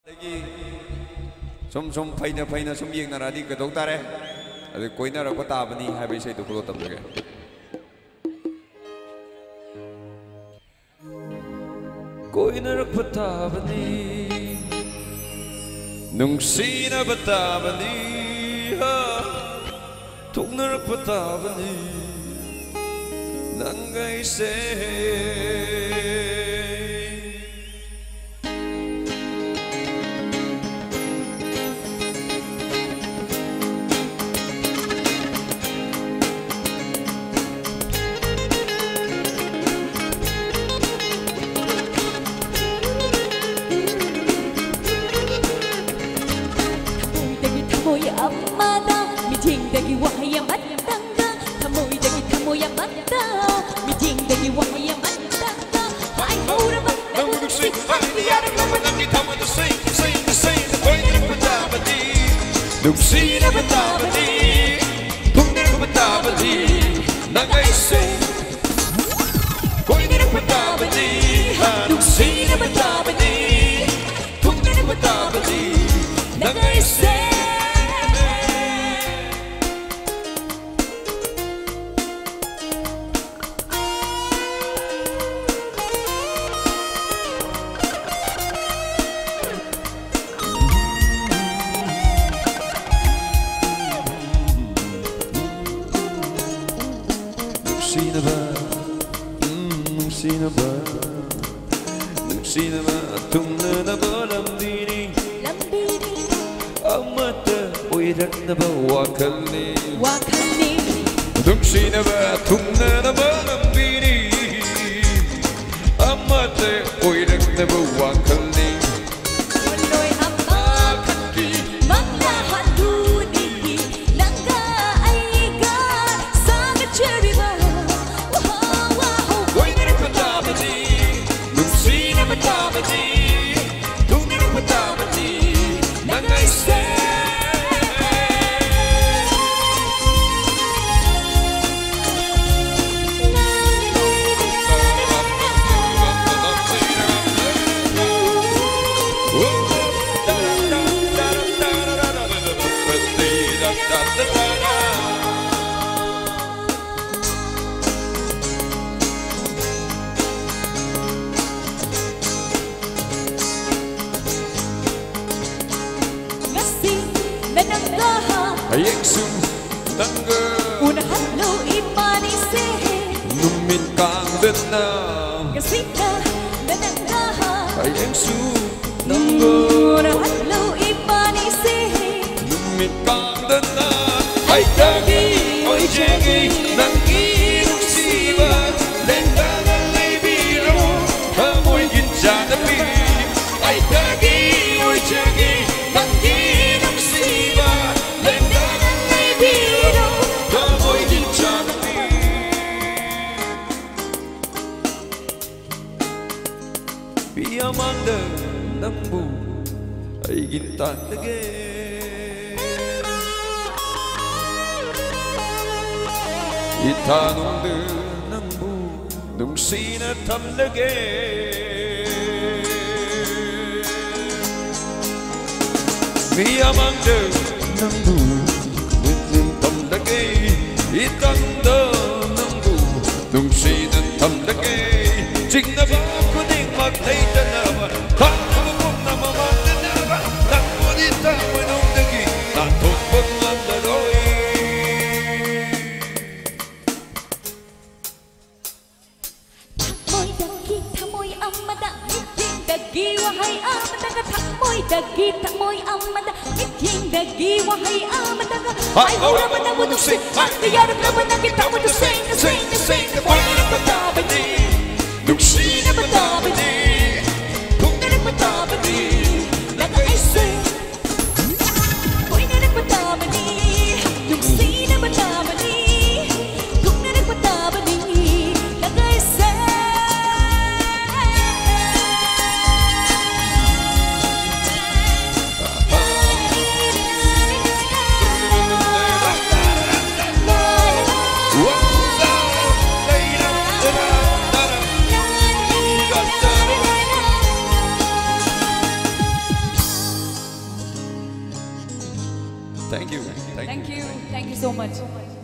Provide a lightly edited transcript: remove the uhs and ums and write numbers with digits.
Sum faina sum yeng naradi kedok tare. Adi koina rako tabani hai bai sai tu kulo tam lage. Koina rako tabani, nungsina batabani, tukna rako tabani, nangai se. Nungsina batabani, tukna batabani, nangai se. Koina batabani, nungsina batabani, tukna batabani, nangai se. Nungsina ba tungna na ba lambini amata oirak na ba wakali Nungsina ba tungna na ba lambini amata oirak na ba wakali Waloy hamakati maglahaluni nangga aiga saga cheriba batabani, tukna batabani, nangai se. Ayeksun tangga Unahalo ipanise Numit kang denam Kasika nananggaha Ayeksun tangga Unahalo ipanise Numit kang denam Ay tagi, oy jegi Nang inong siwa Lendangan ay biro Amoy ginja na pi Ay tagi, oy jegi Nang inong siwa Amanda nambu ay gintan lagi Itanong de nambu nungsina tam lagi Amanda nambu tam lagi Itanong de nambu nungsina tam lagi Jing na ba kuning magnay tanawa Kakabubog na mamang tanawa Nakunita mo nung nagi Natupag ng daloy Tamoy amada Miting dagi wahai amada Tamoy dagi tamoy amada Miting dagi wahai amada Ay hura man ang mutusin Ang diyarap naman ang kita mo Sing na sing na sing na Koina batabani Nungsina batabani Tukna batabani Nangai se Koina batabani Nungsina batabani Tukna batabani Nangai se Whoa Thank you. Thank you so much.